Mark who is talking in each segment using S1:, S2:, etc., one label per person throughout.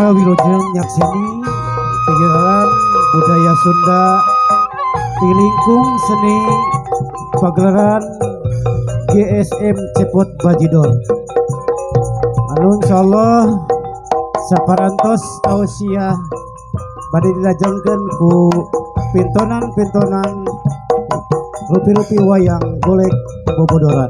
S1: Sadaya wilujeng nyaksini pagelaran budaya Sunda tilingkung seni pagelaran GSM Cepot Bajidor anu insyaallah saparantos tausiah bade dilajengkeun ku pintonan-pintonan rupi-rupi wayang golek bobodoran.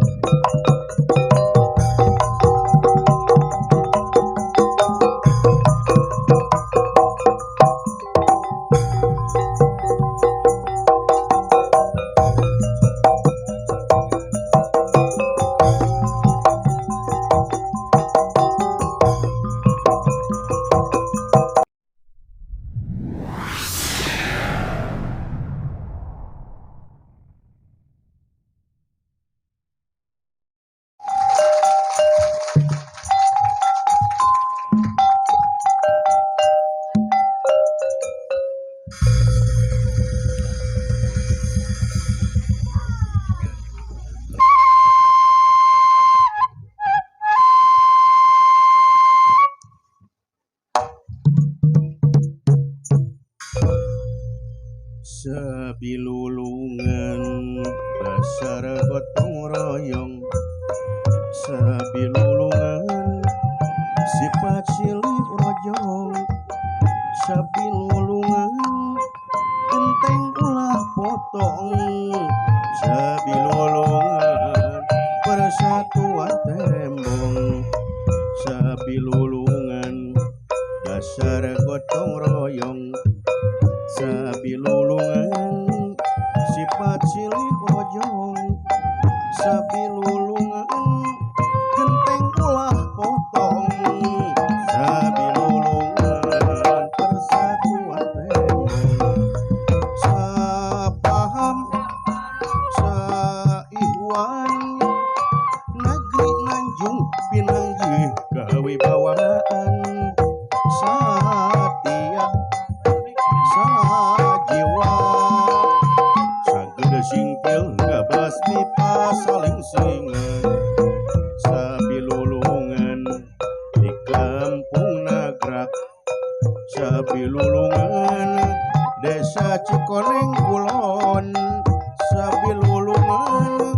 S2: Sabilulungan dasar gotong royong, sabilulungan sifat silih rojong, sabilulungan genteng ulah potong, sabilulungan persatuan tembong, sabilulungan dasar gotong royong, sabilulungan sifat silih rojong, sabilulungan genteng ulah potong, sabilulungan persatuan tembong, sapaham saihwan negeri Nanjung Pinanggih kawibawaan, satia sajiwa sagede singkil ngabasmi pasaling singan, sabilulungan di kampung Nagrak, sabilulungan desa Cikoneng Kulon, sabilulungan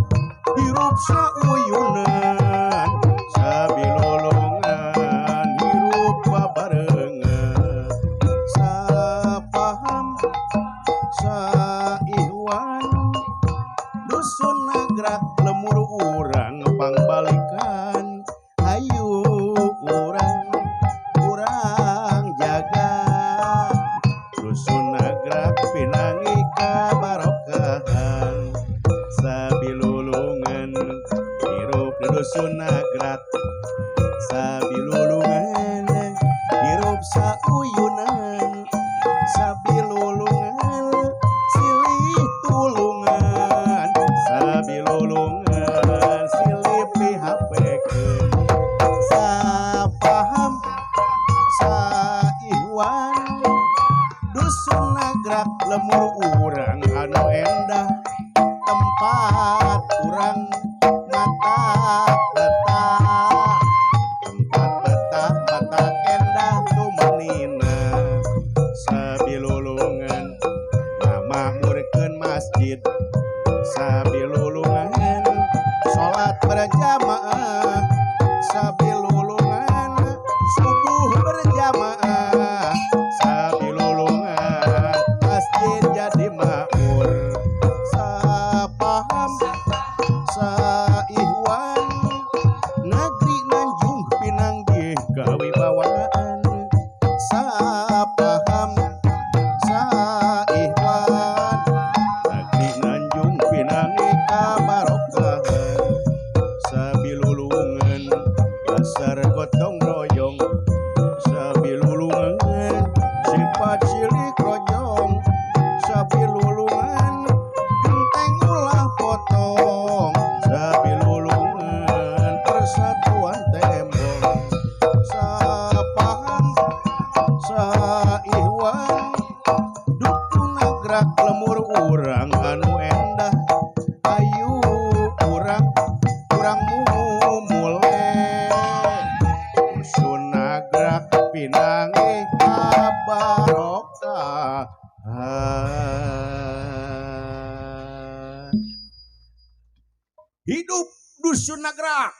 S2: hirup sauyunan, sabilulungan hirup babarengan, sapaham saihwan dusun Nagrak lemur urang pangbalikan, ayo urang jaga dusun Nagrak Pinangi kabarokahan, sabilulungan hirup di dusun Nagrak, sabilulungan hirup sauyunan, sabilulungan silih tulungan, sabilulungan silih pihapekeun, sapaham saihwan dusun Nagrak lemur urang anu endah, tempat urang matak betah, tempat betah matak endah tumanina, sabilulungan ngamakmurkeun masjid, sabilulungan salat berjamaah, sabilulungan subuh berjamaah, sabilulungan masjid jadi makmur, sapaham saihwan negeri Nanjung Pinanggih kawibawaan, sapaham saihwan negeri Nanjung Pinanggih kabarokahan, Hidup dusun nagrak.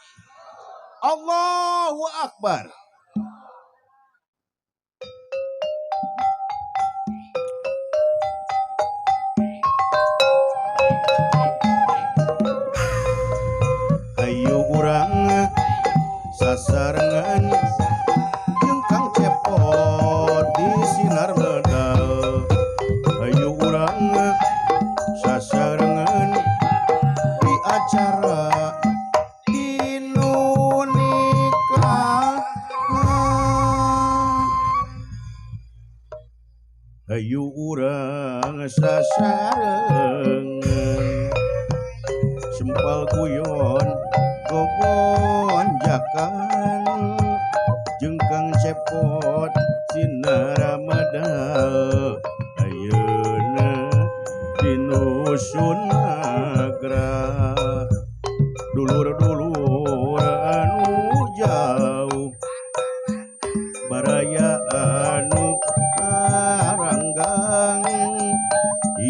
S2: Allahu Akbar. Ayo urang sasarengan jeung Kang Cepot di sinar medal. Ayo urang sasarengan di acara dinu nikah. Ayo urang sasarengan sempal guyon gogonjakan jeung Kang Cepot sinar medal. Ayeuna dinu sunagra dulur-dulur anu jauh baraya anu aranggang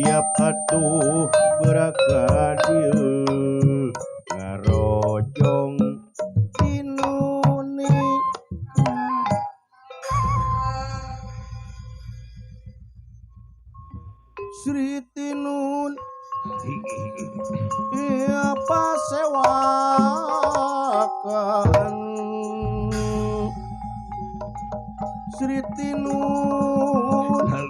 S2: iap atuh beraka dieu ngarojong dinu nikah. Sri Tinun ia pasewakan. Sri Tinun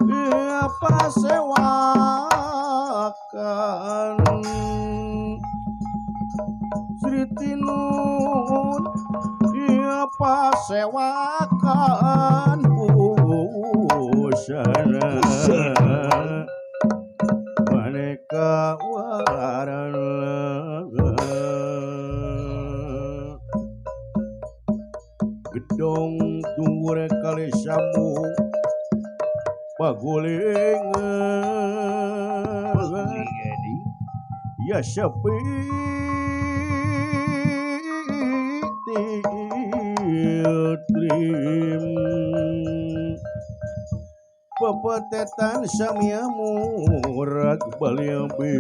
S2: ia pasewakan. Sri Tinun ia pasewakan busana maneka warana gedong dhuwur kali sambung pagulingan ya sepi trim pepetetan samia murag baliambi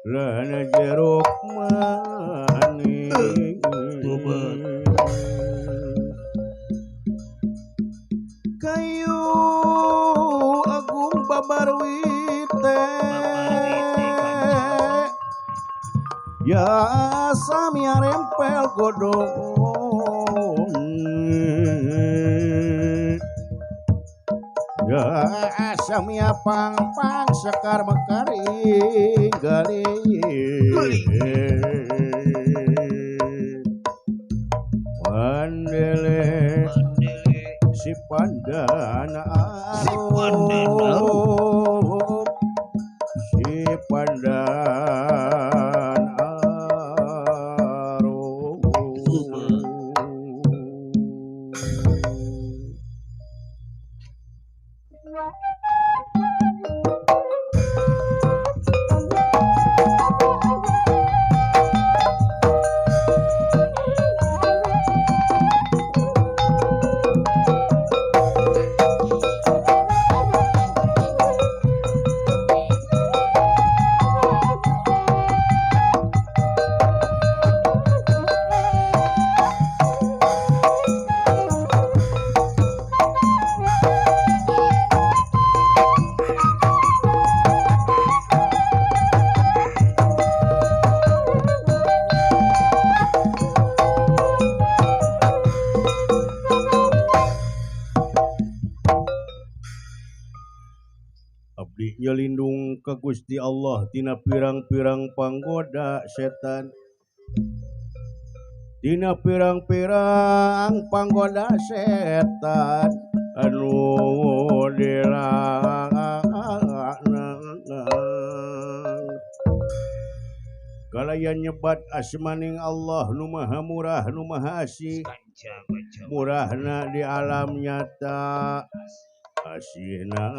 S2: rana jeruk manis kayu agung babarwite ya samia rempel godong ya samia pang-pang sekar mekari gali pandele si pandana arup si pandan arup. Abdi nyelindung ka Gusti Allah tina pirang-pirang panggoda setan. Tina pirang-pirang panggoda setan anu dilaksanakan. Kalaya nyebat asmaning Allah nu maha murah nu maha asih. Murahna di alam nyata, asihna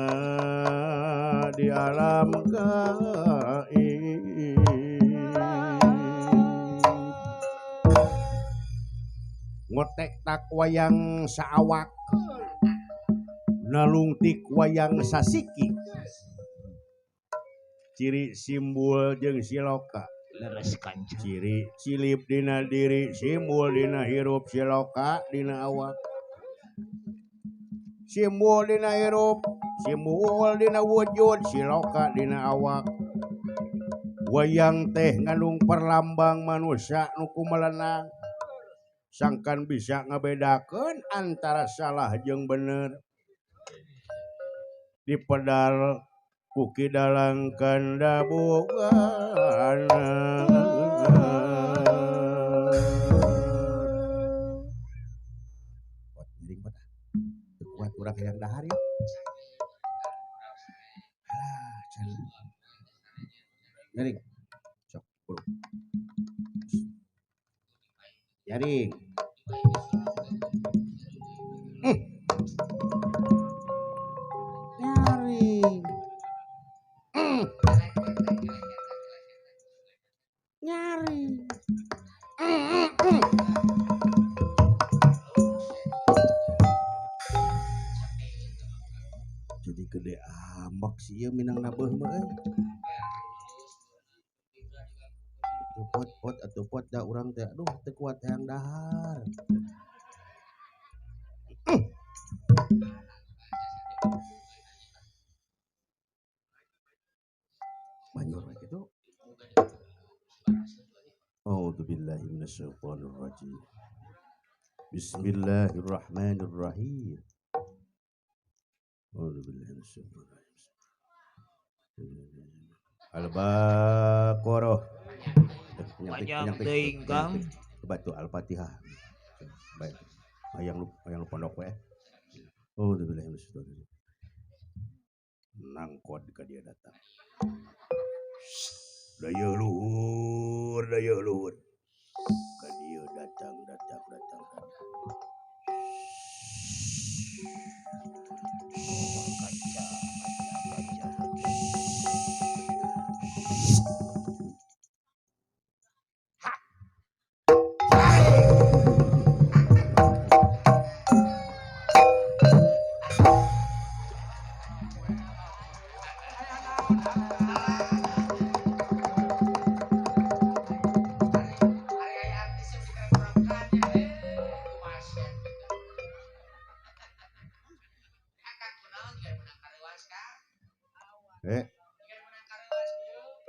S2: di alam gaib. Ngotek tak wayang saawak, nalungtik wayang sasiki. ciri simbol jeung siloka
S3: leres kanjeng.
S2: ciri cilip dina diri simbol dina hirup siloka dina awak simbol dina hirup simbol dina wujud siloka dina awak wayang teh ngandung perlambang manusia nuku melenang sangkan bisa ngabedakeun antara salah jeung bener di pedal kuki dalang kanda bogana kuat kurang yang dahar ya jaring sok bro jaring nyaring nyaring jadi gede ambak sih ya minang nabeh mah pot atau pot da urang teh aduh teu kuat yang dahar banyak gitu A'udzubillahi minasyaitonirrajim Bismillahirrahmanirrahim A'udzubillahi minasyaitonirrajim Al-Baqarah
S3: Banyak teuing Kang.
S2: Batu Al-Fatihah. Baik. Yang lu pondok we. A'udzubillahi minasyaitonirrajim. Nangkod ka dia datang. Daya luhur. Ka dia datang.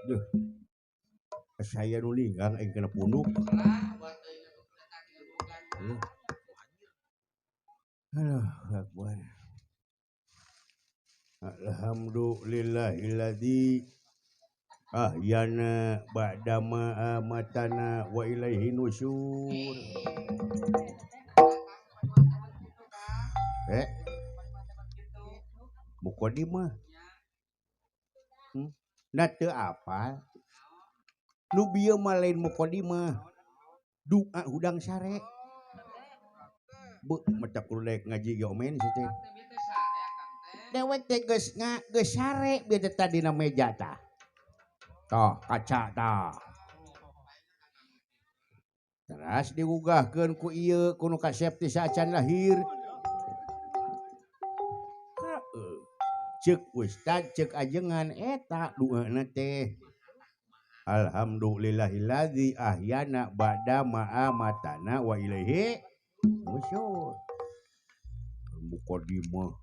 S2: Duh. Saya nuli kan aing kena punduk. Aduh, akbar. Alhamdulillahilladzi ahyana ba'da ma amatana wa ilaihi nusyur. Mukodimah. Nah teu apa? Nu bieu mah lain mukodimah. Doa hudang sare. Macak kudu daek ngaji ge omen situ. Dewek teh geus sare bieu teh dina meja tah. Tah kaca tah. Teras diugahkeun ku ieu ku nu kasep ti saacan lahir. Cek ustad cek ajengan eta doana teh alhamdulillahilladzi ahyana ba'da ma amatana wa ilaihi nusyur. Mukodimah.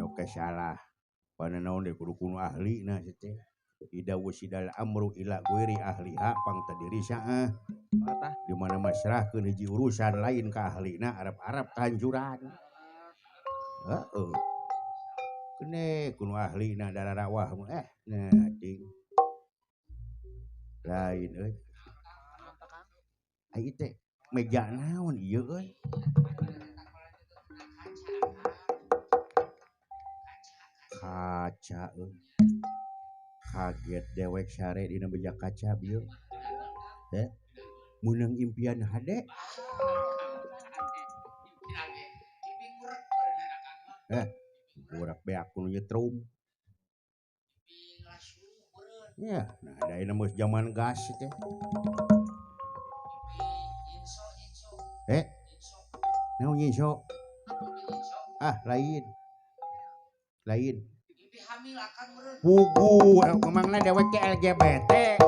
S2: Oke salah. Pana naon deui kudu kuno ahlina teh. Ida wasidal amru ila ghairi ahliha pang tadiri saah. Di mana masrahkeun hiji urusan lain ka ahlina arab-arab tanjuran. Heeh. Kene kuno ahlina dararawah nah ding. Lain euy. Ai teh meja naon ieu euy? Kaca euy. Kaget dewek sare dina beja kaca bieu. Meunang impian hade. Burak beak kuno nyetrum. Ya, nah ada yang nama zaman gas teh. Naon nyinso? Lain. pugu memangna dewek ke LGBT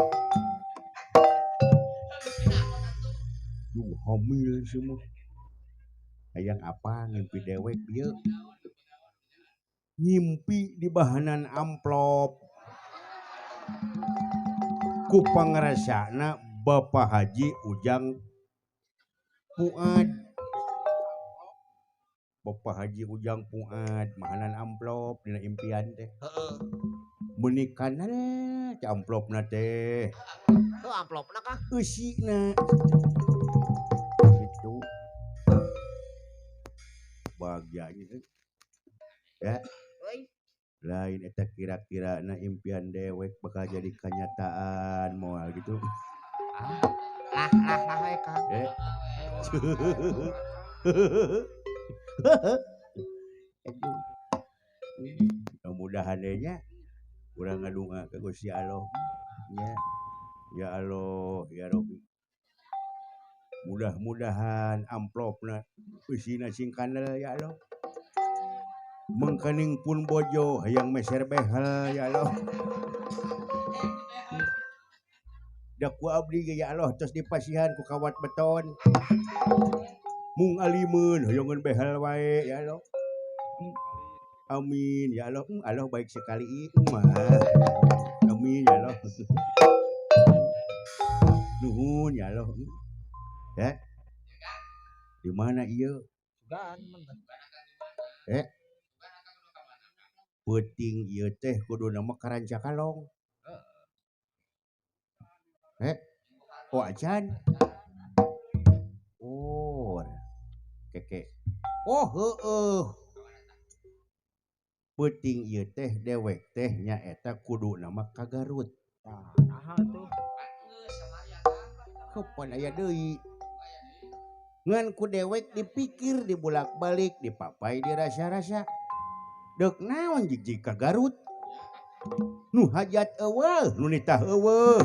S2: hamil semua hayang apa ngimpi dewek dia ngimpi di bahanan amplop ku pangrasana Bapak Haji Ujang Puad Bapak Haji Ujang Puad mahanan amplop dina impian teh menikana amplopna teh
S3: amplopna kah
S2: eusina itu bahagia gitu ya lain eta kira-kira na impian dewek bakal jadi kenyataan moal gitu
S3: Kang
S2: mudah-mudahan nya urang ngadunga ke Gusti Allah ya ya Allah ya Rabbi mudah-mudahan amplopna eusina sing kandel ya Allah mengkening pun bojo hayang meser behel ya Allah dak ku abdi ge ya Allah tos dipasihan ku kawat beton mung alimeun hoyongeun behel wae ya Allah amin ya Allah Allah baik sekali mah amin ya Allah nuhun ya Allah ya di mana ieu peuting ieu teh kudu nama karanca kalong oh acan oh keke oh heueuh peuting ieu teh dewek teh nyaeta kudu nama ka Garut
S3: nah tuh
S2: kapan aya deui ngan ku dewek dipikir dibulak-balik dipapai dirasa-rasa dek naon jijik ka Garut nu hajat eueuh nu nitah eueuh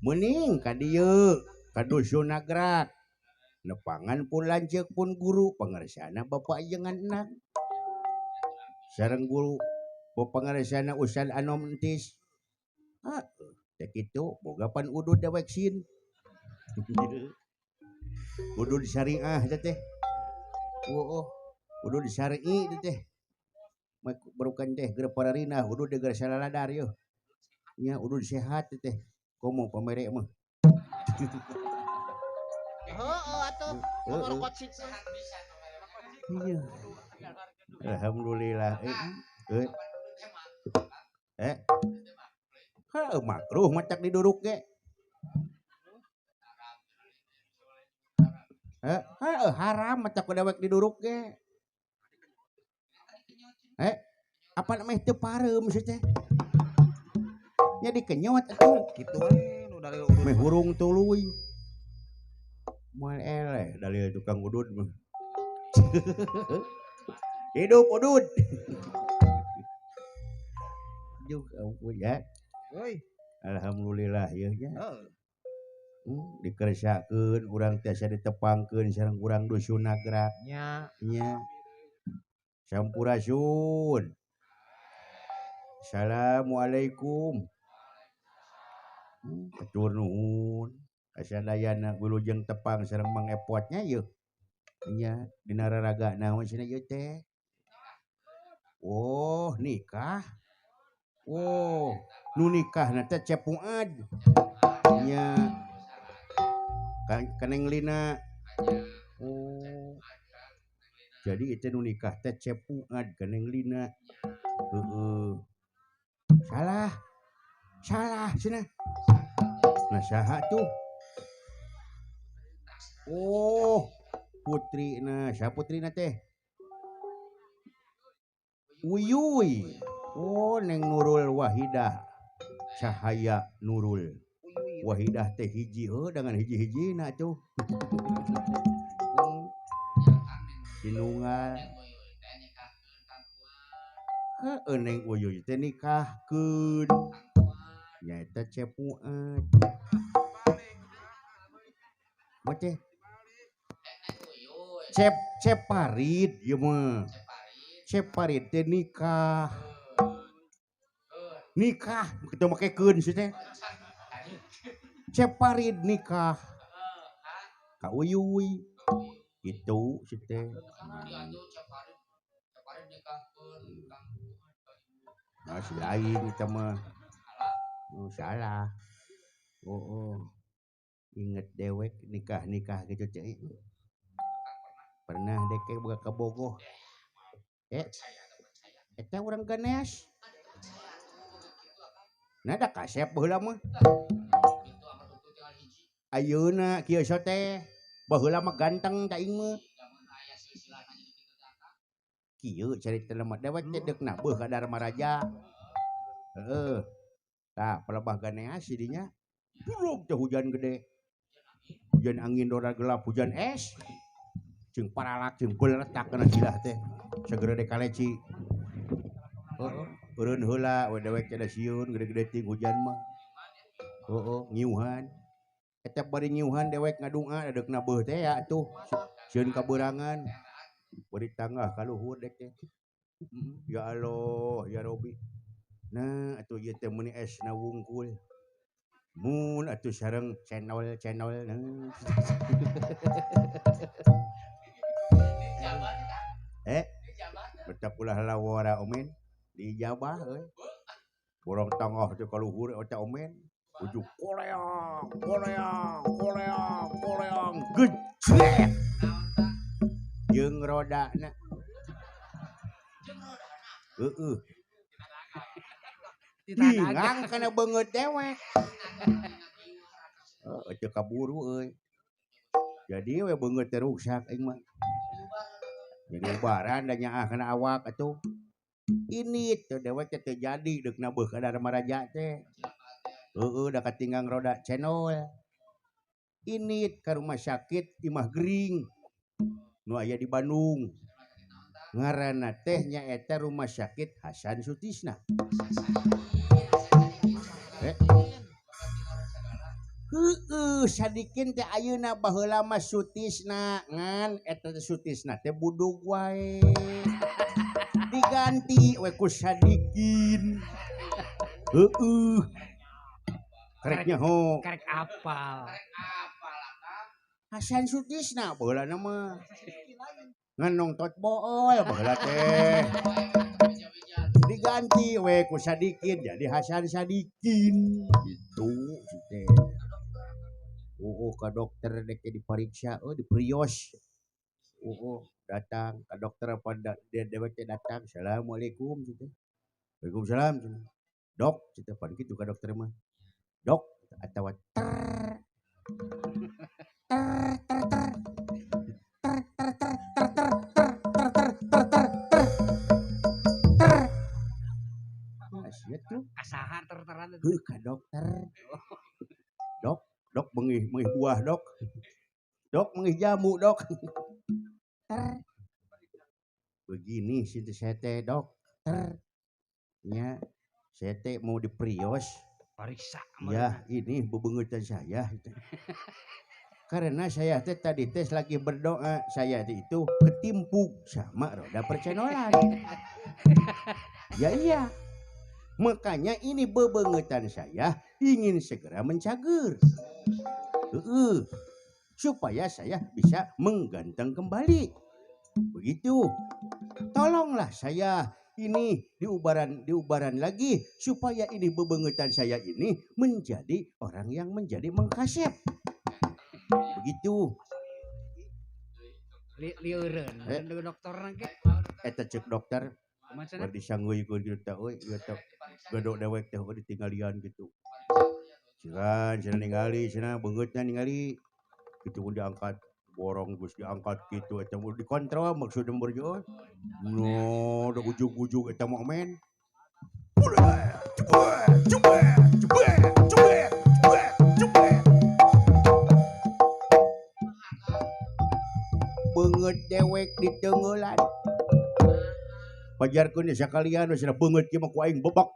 S2: mending ka dieu ka dusun Nagrak nepangan pun lanceuk pun guru pangaresana Bapak Ajengan Enak sareng guru pangaresana Ustad Anom Entis teh kitu boga pan udud dewek sin udud syariah teh udud syar'i teh barukan teh geura pararina udud geura salaladar yeuh nya udud sehat teh komo pamere mah
S3: atuh nomor kocik
S2: iya alhamdulillah makruh macak diduruk ge haram macak dewek diduruk ge apa namanya teu pareum sih teh nya dikenyot atuh
S3: kitu we nu dari
S2: meh hurung tuluy moal eleh dalil tukang udud mah hidup udud juk ampun ya alhamdulillah ya dikerjakeun urang tiasa ditepangkeun sareng urang dusun Nagrak
S3: nya
S2: sampurasun assalamualaikum atur nuhun asadayana wilujeng tepang sareng Mang Epotnya yeuh nya dina raraga naon cenah ieu teh oh nikah oh nu nikahna teh cepuad nya Kaneng Lina oh jadi itu nu nikah teh cepuad Kaneng Lina salah cenah nah saha tuh oh putrina siapa putrina teh Uyuy oh Neng Nurul Wahidah Cahaya Nurul Wahidah teh hiji dengan hiji-hiji na tuh Sinungal Neng Uyuy teh nikahkeun nyaeta cepuad mah teh Ceparit ieu mah. Ceparit teh nikah. Nikah kita makekeun sih teh. Ceparit nikah. Ka uyuy. Itu sih teh. Nah, si lain kita mah. Oh, salah. Oh. Inget dewek nikah gitu cek. Pernah deke buka kebogoh. Eta urang Ganesh. Nada kasep baheula mah. Ayeuna kieu teh baheula mah ganteng ta aing mah. Kieu carita mah dewek teh deuk nabeuh ka Dharma Raja. Heeh. Tah pelebah Ganesh dinya. Buruk teh hujan gede. Hujan angin dora gelap, hujan es. Jeung paralak jeung beletak kana jilah teh. Sagere de kaleci. Eureun heula we dewek kada sieun gede-gede ting hujan mah. Ngiuhan. Eta bari ngiuhan dewek ngadunga deuk nabeuh teh ya atuh. Sieun kabeurangan. Bari tangah ka luhur dek teh. Ya Allah, ya Robi. Nah, atuh ieu teh meuni esna wungkul. Mun atuh sareng channel nah. Betap ulah lawara omen di Jabah euy. Borong tangah teh ka luhur eta omen. Ujug koleang. Gejrek. Jeung rodana. Heeh. Hingang kana beungeut dewek. Teu kaburu euy. Jadi we beungeut teh rusak aing mah. Jadi ubaran da nyaah kana awak atuh. Ini teh dewek teh teu jadi deuk nabeuh ka Dharma Raja teh. Da katinggang roda cenol. Ini ka rumah sakit Imah Gering. Nu aya di Bandung. Ngaranna teh nyaeta Rumah Sakit Hasan Sutisna. Sadikin teh ayeuna baheula mah Sutisna ngan eta teh Sutisna teh budug wae. Diganti we ku Sadikin. Karek nyaho.
S3: Karek apal.
S2: Hasan Sutisna baheulana mah. Ngan nongtot bool baheula teh. Diganti we ku Sadikin jadi Hasan Sadikin. Gitu teh. Ka dokter dek dipariksa, diprios. Datang ka dokter pada dewek teh datang. Assalamualaikum gitu. Waalaikumsalam. Dok, kita pan kitu ka dokter mah. Dok, atawa
S3: Kasaha terteran
S2: itu. Ka dokter. Dok mengih buah dok. Dok mengih jamu dok. Begini sih saya teh dokter. Ya, saya teh mau diprios.
S3: Pariksa.
S2: Ya, ini bebengetan saya. Karena saya teh tadi tes lagi berdoa, saya itu ketimpuk sama roda percenolan. Ya iya. Makanya ini bebengetan saya ingin segera mencager. Supaya saya bisa mengganteng kembali. Begitu. Tolonglah saya ini diubaran lagi supaya ini bebengetan saya ini menjadi orang yang menjadi mengkasep. Begitu.
S3: Lieureun dokter nangke.
S2: Eta cek dokter. Bari disangeuikeun kitu teh euy, ieu teh godok dewek teh ditinggalian gitu. Cenah ningali cenah beungeutna ningali. Kitu pun diangkat borong geus diangkat kitu eta mah dikontrol maksud nomor jo. No, da ujug-ujug eta mah men. Beungeut dewek diteungeulan. Pajarkeun ya sakalian we cenah beungeut kieu mah ku aing bebak.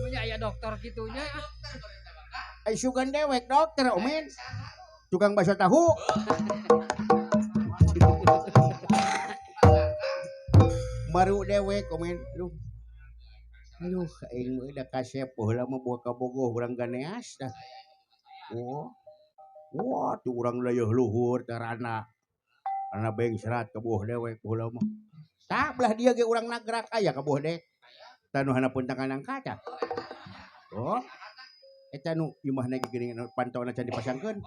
S3: Punya aya dokter kitunya.
S2: Ai sugan dewek dokter omen. tukang bakso tahu. Baru dewe komen, aduh, aing mah da kasep heula mah buah kabogoh urang ganeas dah. Wah, tuh urang layeuh luhur tarana. Karena beng serat ka buah dewek heula mah. Tah belah dia ge urang nagrak aya ka buah dek. Tanu hanapun tangan kaca. Oh. Eta nu imahna ge geuning pantona can dipasangkeun.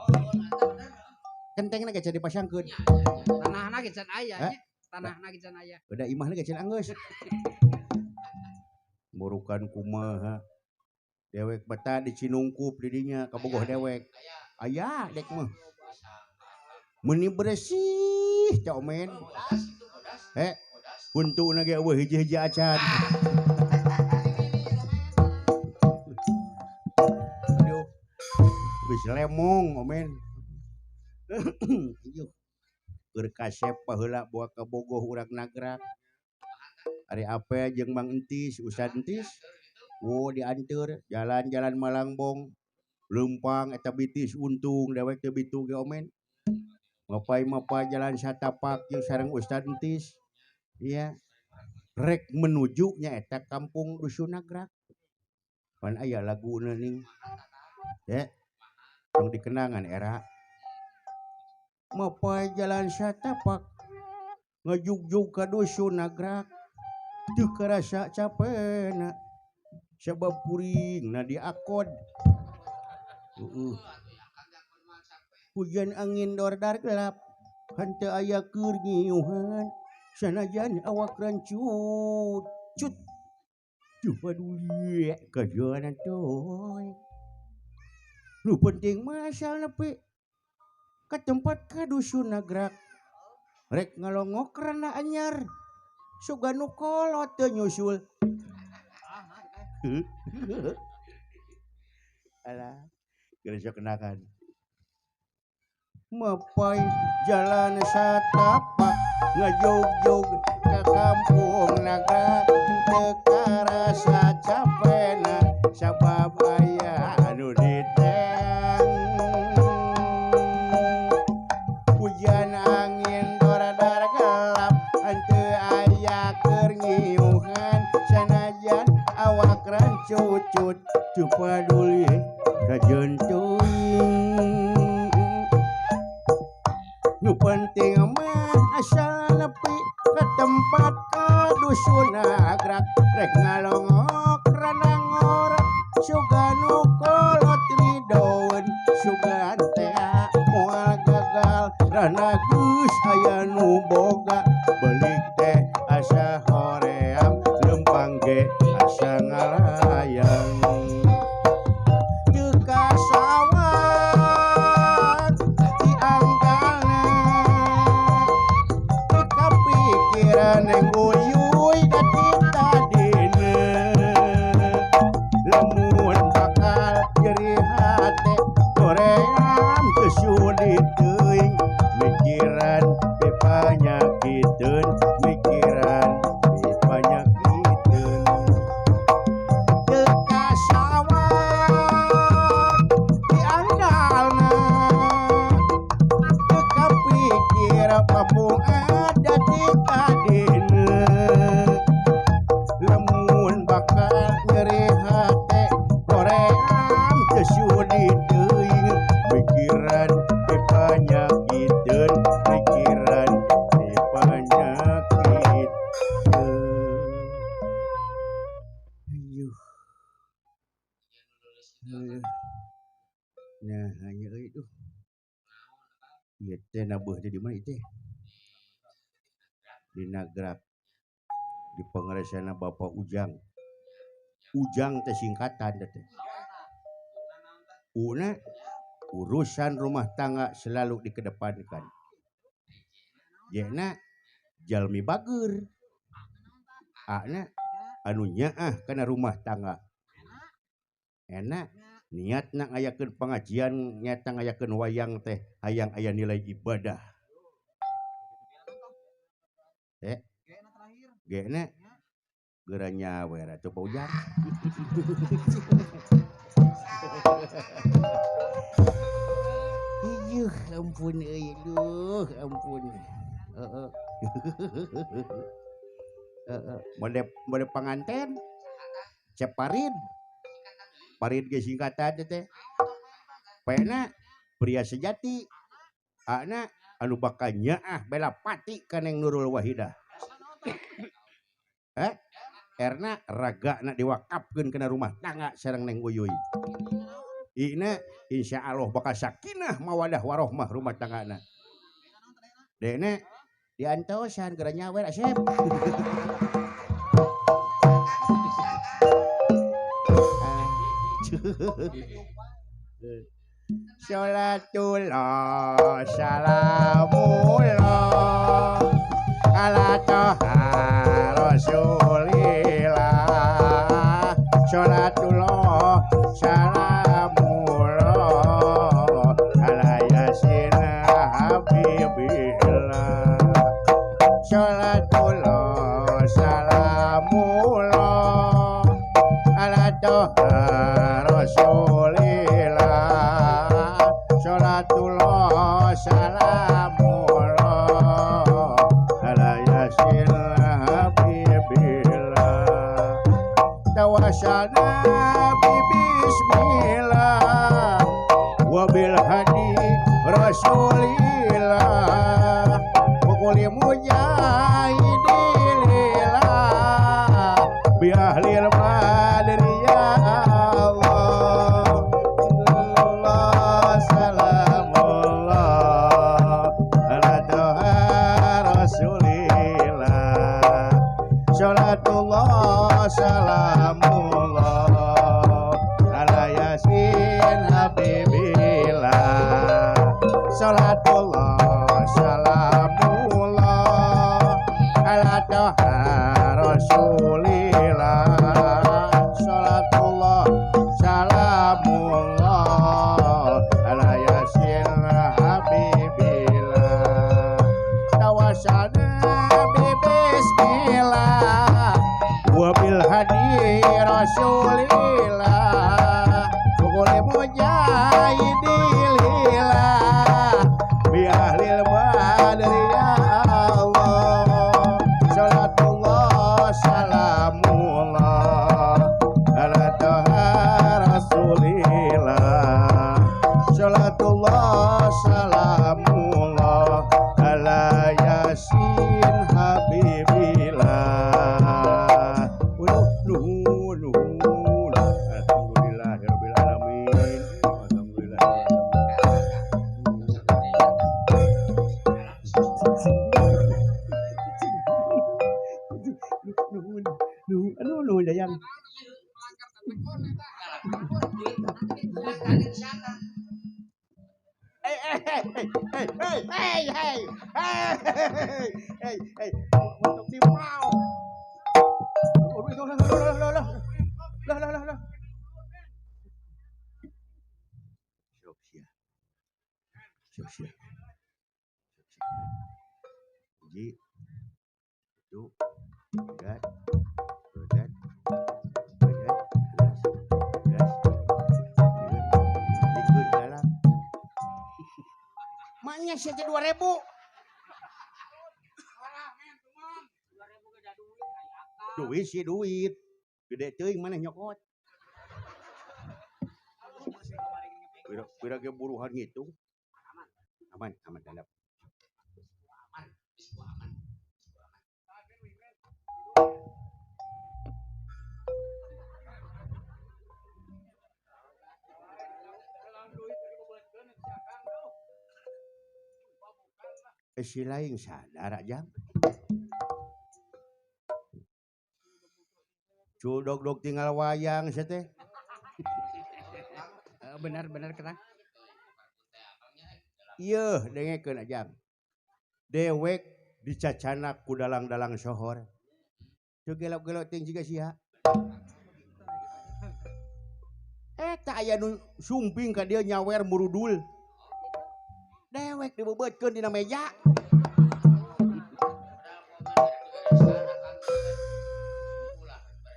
S2: Kentengna ge can dipasangkeun.
S3: Tanahna ge can aya nya. Tanahna ge can aya.
S2: Udah imahna ge can anggeus. Murukan kumaha. Dewek beta dicinungkup di dinya kabogoh dewek. Aya dek mah. Meni bersih cak men. Untuna ge eueuh hiji-hiji acan. Aduh. Geus lemong men. Ieu. Keur kasep paheula buah kabogoh urang nagrak. Ari ape jeung Mang Entis, Ustad Entis. Dianteur jalan-jalan Malangbong. Leumpang eta bitis untung dewek teu bitu ge omen. Mapai-mapai jalan satapak jeung sareng Ustad Entis. Iya. Rek menuju nya eta kampung Dusun Nagrak. Pan aya laguna ning. Yang dikenangan era. Mapai jalan satapak ngajugjug ka Dusun Nagrak. Teu karasa capena. Sabab puringna diakod. Hujan angin dordar gelap. Henteu aya keur ngiuhan. Sanajan awak rancut. Cut. Duh paduli kajuanan toy. Nu penting masal nepi ka tempat ka Dusun Nagrak. Rek ngalongok rana anyar. Suga nu kolot teu nyusul. Alah, geus kenakan. Mapai jalan satapak ngajog-jog ka kampung Nagrak. Teu karasa capena sabab aya anu diteng. Hujan angin dordar gelap. Henteu aya keur ngiuhan. Sanajan awak rancucut teu paduli ka jentuing. Nu penting mah asal nepi ka tempat ka Dusun Nagrak. Rek ngalongok rana ngora suga nu kolot ridoeun. Sugan teh moal gagal rana geus aya nu boga. Beulik teh asa hoream leumpang ge asa ngalayang. Teu kasawat di angkalna. Teu kapikiran neng uyuy da titadina. Lamun bakal nyeri hate koream teu sulit teuing. Mikiran di panyakiteun. Mikiran di panyakiteun. Teu kasawat di andalna. Teu kapikir pamung ada di kadina. Lamun bakal nyeri hate koream teu sulit teuing. Mikiran di panyakiteun. Mikiran di panyakiteun. Aduh. Nah, hanya itu. Ieu teh nabuh teh di mana teh? Di Nagrak. Di pengeresana Bapak Ujang. Ujang teh singkatan teh. Una urusan rumah tangga selalu dikedepankan. Jena jalmi bager. Ana anu nyaah kana rumah tangga. Enak niat nak ngayakeun pengajian nyata ngayakeun wayang teh hayang aya nilai ibadah. Gena geranya we ratu Ujang. Yuh, ampun euy, duh, ampun. Heeh. Heeh. Mode panganten. Cep Parid. Parid ge singkatan teh. Pena pria sejati. Ana anu bakal nyaah bela pati kaneng Nurul Wahidah. Erna ragana diwakafkeun kana rumah tangga sareng Neng Uyuy. Ina insya Allah bakal sakinah mawadah warohmah rumah tanggana. Dene diantosan gara nyawer asep. Sholatullah salamullah ala toha rasulillah. Sholatullah salamullah ala yasin habibillah. Sholatullah salamullah ala toha rasulillah. Sholatullah salamullah ala yasin habibillah. Tawassalna bismillah wabil hadi rasulillah wa kulli mujahidillah bi ahlil badri ya Allah. Allah salamullah ala toha rasulillah. Sholatullah salamullah ala yasin habibillah. Sholatullah salamullah ala toha rasulillah. Sholatullah salamullah ala yasin habibillah. Tawassalna bismillah wabil hadi rasulillah wa kulli mujahidillah bi ahlil badri ya Allah. Sholatullah salamullah ala toha rasulillah. Sholatullah salamullah ala yasin habibillah. Alhamdulillahirabbil alamin. Alhamdulillah. Nuhun dayang. Hey, untuk di mau. Lah. Siap. Ji, itu, rodat, gas, ikut dalam. Maknya saja 2.000. Duit sih duit. Gede teuing maneh nyokot. Kira ge buruhan ngitung. Aman tandap. Si lain sadar aja. Cudok tinggal wayang saya teh.
S3: Benar kita.
S2: Iya, dengekeun aja. Dewek dicacana ku dalang-dalang sohor. Teu gelok-gelok ting jiga sia. Tak aya nu sumping ka dieu nyawer murudul. Dewek dibebeutkeun dina meja.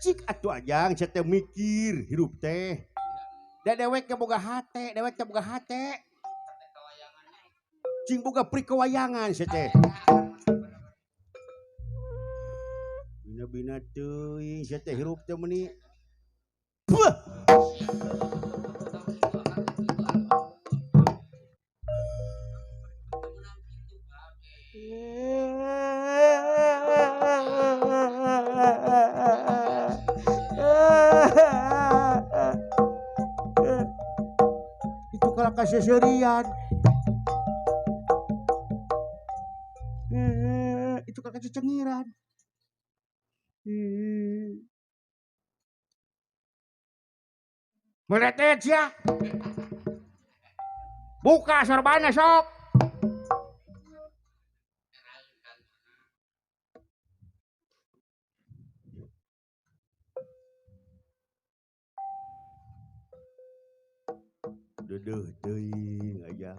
S2: Cik atuh ajang saya teh mikir hirup teh. Da dewek teh boga hate, cing boga prikewayangan sia teh. Bina-bina teuing sia teh hirup teh meuni. Puh. Itu kalau kaseserian. Itu kalau kecengiran. Meletet ya. Buka sorbannya sok. Duduh teuing aja.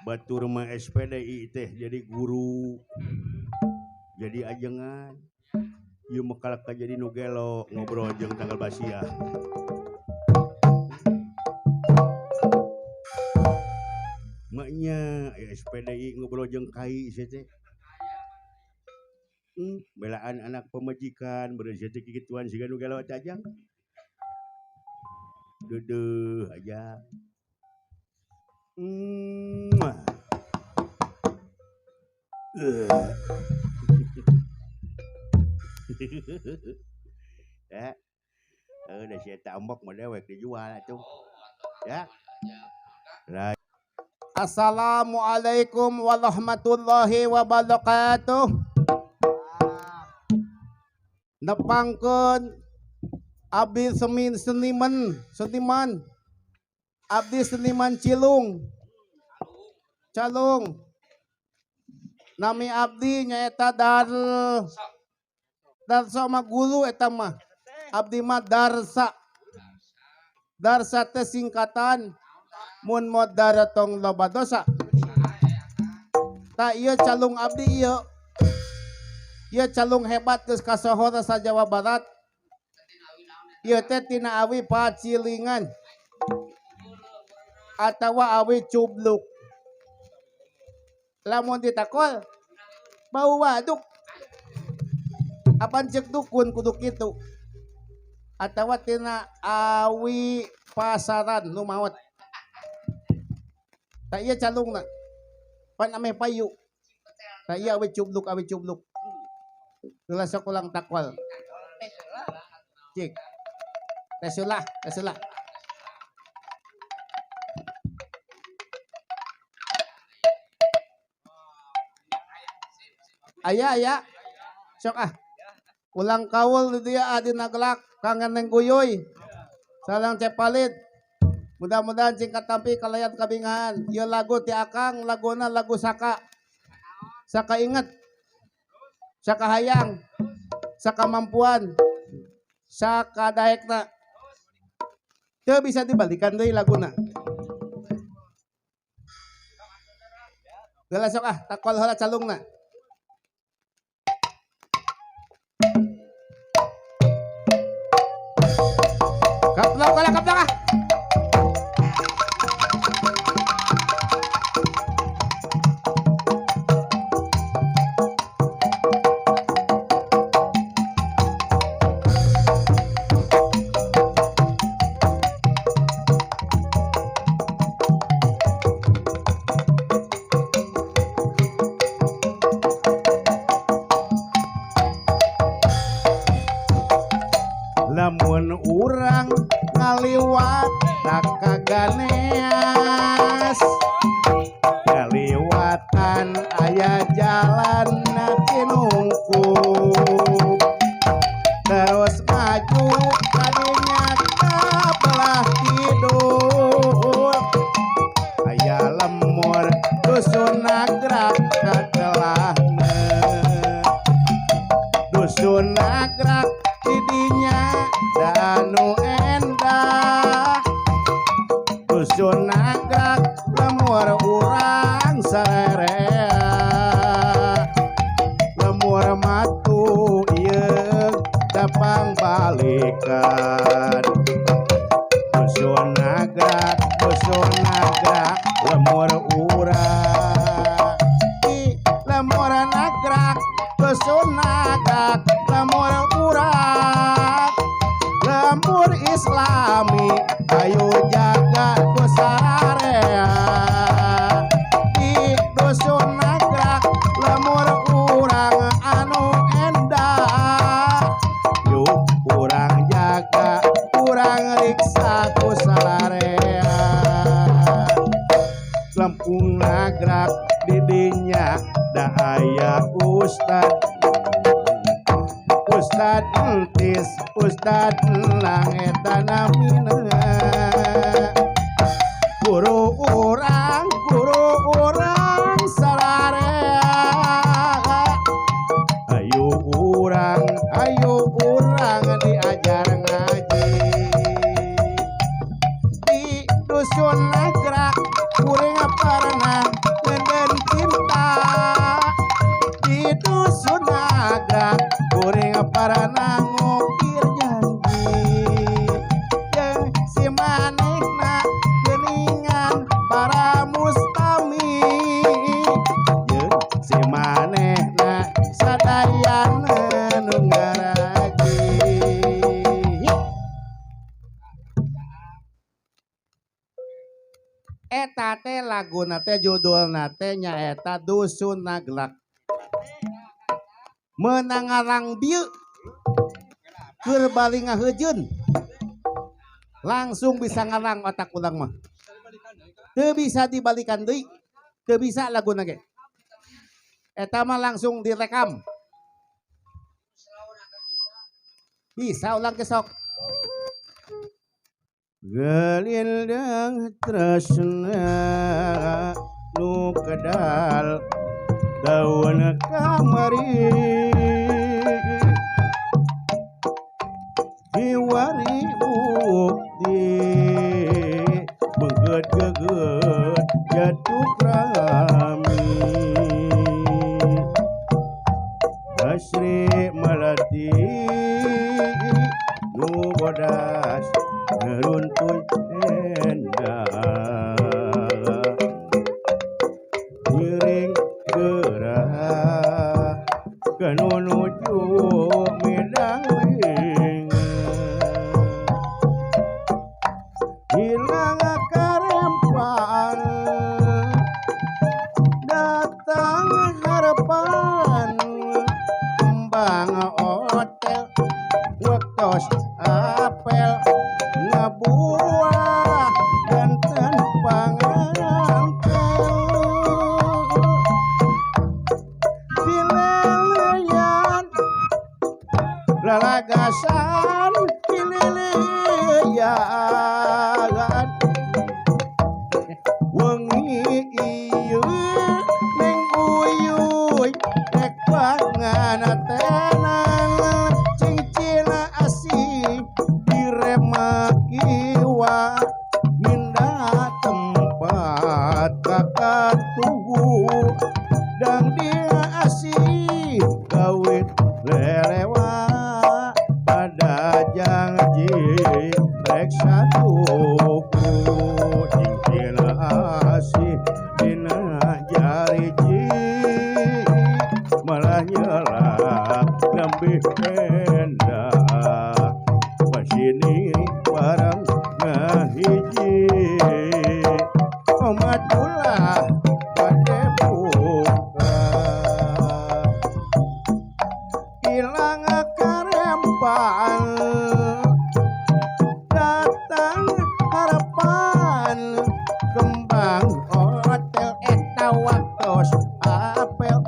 S2: Batur mah SPDI teh jadi guru. Jadi ajengan. Ieu mah kalak jadi nu gelo ngobrol jeung tanggal basiah. Maknya SPDI ngobrol jeung kai sia teh. Belaan anak pemajikan berarti kikituan siga nu gelo cajang. Duduh aja. Ya. Udah sia tambok mah dewek dijual atuh. Ya. Assalamualaikum warahmatullahi wabarakatuh. Nepangkeun abdi seniman abdi seniman Calung nami abdi nyaeta Darsa mah guru eta mah abdi mah Darsa teh singkatan mun modar tong loba dosa ta ieu calung abdi ieu calung hebat geus kasohor sa Jawa Barat. Ieu teh tina awi pacilingan atawa awi cubluk. Lamun ditakol bau waduk. Apan cek dukun kudu kitu. Atawa tina awi pasaran nu maot. Ta ieu calungna. Pan ame payu. Ta ieu awi cubluk. Geula sok ulang takwal. Cik. Tesulah. Aya. Sok ah. Ulang kaul di dia adi nagelak kangen neng guyuy. Salang cepalit. Mudah-mudahan singkat tampi kalayan kabingahan. Ieu lagu ti Akang, laguna lagu Saka. Saka inget. Saka hayang, saka mampuan, saka daekna. Teu bisa dibalikan deui laguna. Geula sok ah takol heula calungna. Kaplok ah. Lamun urang ngaliwat tak kaganeas ngaliwatan aya jalan kinungku terus maju kadinya kabelah kidul aya lemur dusun nagrak katelahna dusun nagrak didinya danu endah dusun nagrak lemur urang sarerea lemur matu ieu dapang balikan dusun dusun nagrak lemur urang lemur nagrak dusun nagrak lemur urang lemur islami ayo jaga kusarea di dusun nagrak lemur urang anu endah yuk kurang jaga kurang riksa kusarea Lampung nagrak didinya da aya Ustad entis Ustad langit tanamina guru orang salarea ayo urang diajar ngaji di dusun nagrak kuring pernah ngeden cinta di dusun nagrak kuring pernah ngukir janji jeung si manehna geuningan para mustami jeung si manehna sadayana nu ngaraji eta teh laguna teh judulna teh nyaeta dusun naglak meunang ngarang bieu keur bali ngahejeun langsung bisa ngarang otak ulang mah teu bisa dibalikan deui teu bisa laguna ge eta mah langsung direkam bisa ulang kesok gelindang tresna nu kedal daun kamari diwari bukti beget-geget jatuh rami asri melati nu bodas ngeruntun endah ngiring gerah kanu nuju midang wing hilang karempaan datang harapan kembang hotel waktos apel ngabuah ganteng panganten pililian lalagasan pililian wengi ieu ning uyuy rek pangantenan cincin asih diremak iwa minda tempat kakak tuhu dan dia asih gawit lelewa pada janji rek satuku cincin asih dina jariji malah nyelak nembe endah pasini barang ngahiji omatullah pade buka ilang karempaan datang harapan kembang hotel eta waktos apel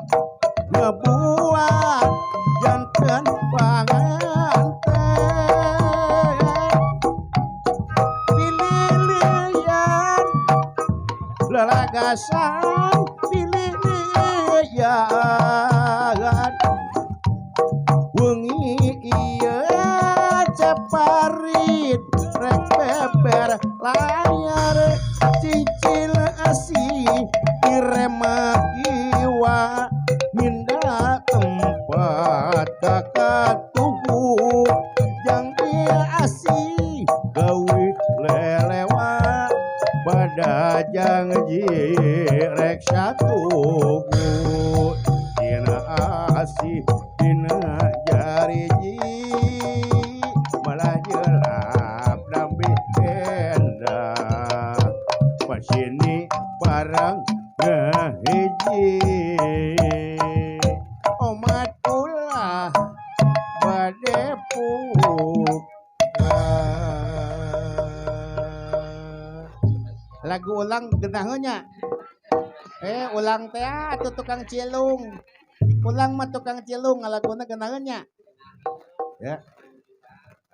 S2: ngebuat janten panganten pililian lalagasan pililian wengi ieu ceparit rek beber layar cicil asih diremak iwa minda tempat kakak tuhu jang dia asih gawe lele Jajang jirek satu dina asih dina jariji malah jelap dambi endah pasini barang ngahiji omat ulah bade lagu ulang genahnya ulang teh atuh tukang cilung ulang mah tukang cilung laguna genahnya ya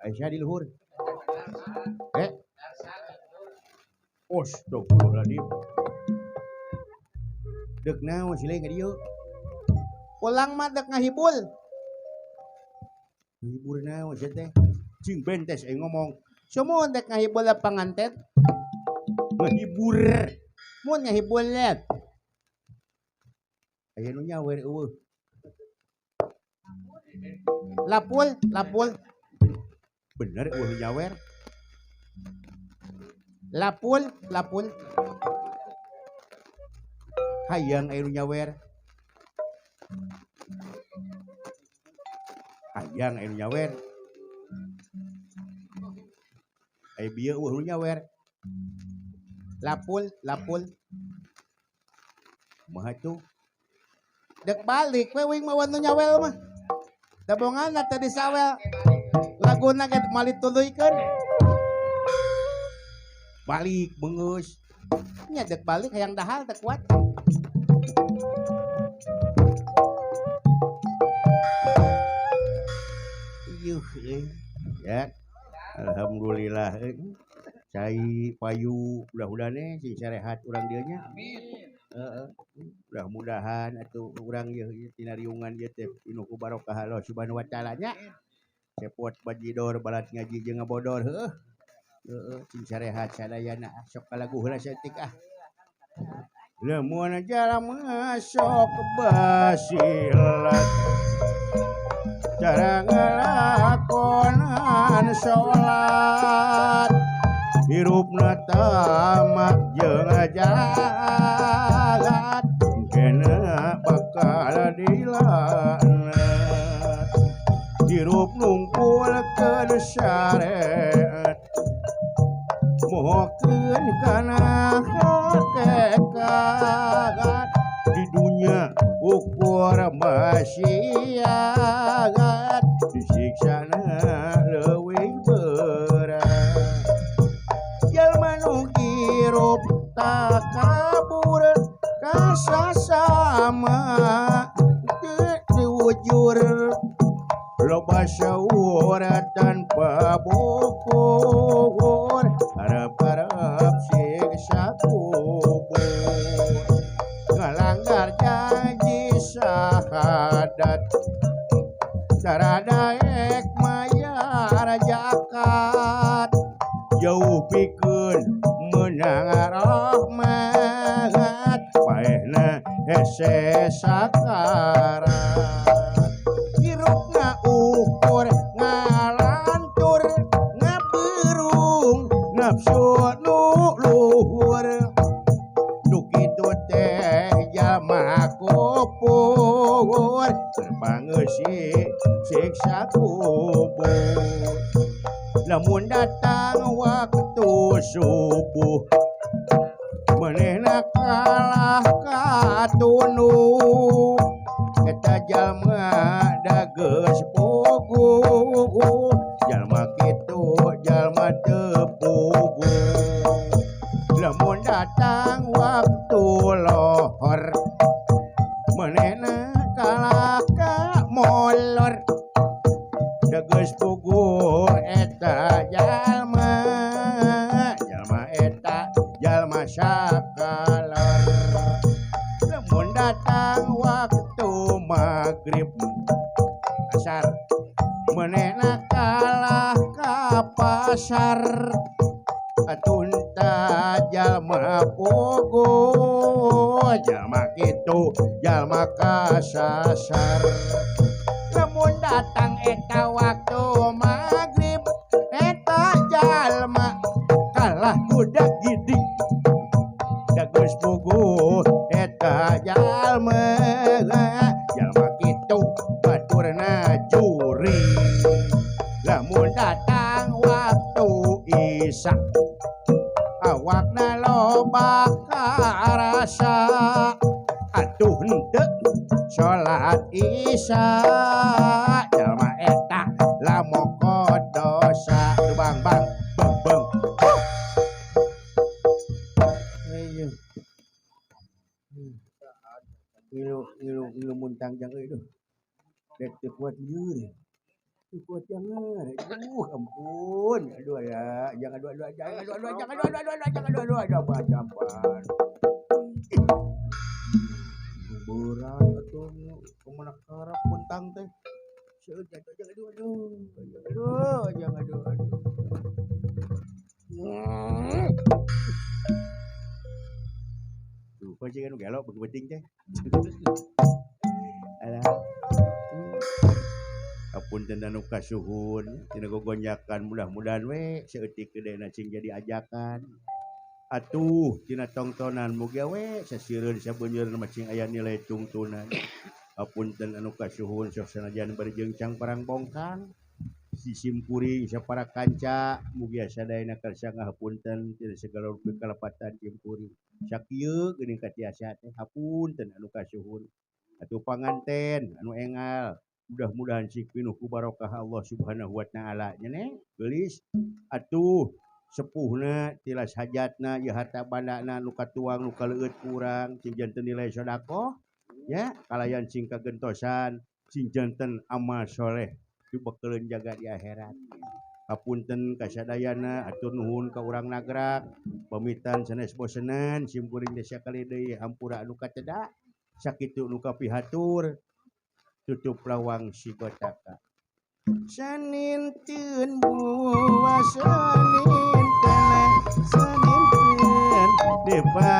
S2: Aisyah di luhur astagfirullahaladzim dek naon sileh ka dieu ulang mah dek ngahibul hibur naon sia teh cing bentes ngomong semua dek ngahibul panganten ngahibur mun ngahibul net aya nu nyawer eueuh lapul bener eueuh nyawer lapul hayang aya nu nyawer hayang aya nu nyawer aya bieu eueuh nu nyawer lapul mah tuh dek balik we wing mawan nu nyawel mah dabongan tadi sawel laguna ge mali tuluykeun balik beungeus nya dek balik hayang dahal teu kuat yuh ya alhamdulillah cai payu mudah-mudahan sing sarehat urang dieu nya mudah-mudahan atuh urang ieu tina riungan ieu teh pinuh ku barokah Allah Subhanahu wa taala nya cepot bajidor balat ngaji jeung ngabodor heueuh sing sarehat sadayana sok kalagu heula saeutik lamun jalma sok basilat cara ngalakonan salat hirupna tamak jeung jagat kena bakal dilanat hirup nungkulkeun syariat mohokeun kana hakikat di dunya ukur masyarakat disiksana leuwih berat jalma nu hirup takabur kasasama diwujur loba syawur tanpa bukur harap-harap siksa kubur ngalanggar janji syahadat sarada ek mayar zakat jauh pikeun menang rahmat paehna hese sakarat hirupna ukur ngalancur ngabeurung nafsu nu luhur nu kitu teh jalma kupur terpangeusi siksa kubur lamun datang waktu subuh manehna kalah katunduh eta jalma dageus pugu jalma kitu jalma teu pugu lamun datang waktu lohor manehna kalah ka molor dageus pugu eta jalma eta jalma sakalor lamun datang waktu magrib asar manehna kalah ka pasar atunta jalma pugu jalma kitu jalma kasasar lamun datang eta waktu magrib eta jalma kalah budak gidik awakna loba karasa atuh henteu salat isya jalma eta lamoko dosa bang bang beng ayo ngilu muntang jang euy duh dek teu kuat lieur teu kuat jangan aduh ampun aduh ya jangan jamban berat atuh kumaha karep muntang teh seueur jangan tuh kok jangan gelo beuki penting teh alah apunten anu kasuhun tina gogonjakan mudah-mudahan we saeutik gedena cing jadi ajakan atuh tina tongtonan mugia we sasiereun sabeunyeurna macing aya nilai tungtunan apunten anu kasuhun sok sanajan barjeungcang parang bongkang sisim kuring sapara kanca mugia sadayana karsa ngahapunten tina segala rupi kalepatan sim kuring sakieu geuning katiasa teh hapunten anu kasuhun atuh panganten anu engal mudah-mudahan si pinuh ku barokah Allah Subhanahu wa taala nya ne geulis atuh sepuhna tilas hajatna ieu harta bandana nu katuang nu kaleueut kurang cing janten nilai sedekah ya kalayan cing kagentosan cing janten amal soleh dibekeuleun jaga di akhirat hapunten kasadayana atur nuhun ka urang nagrak pamitan sanes bosenan sim kuring teh sakali deui hampura anu kacedak sakitu nu kapihatur tutup lawang si kotaka saninteun buah saninteun saninteun depa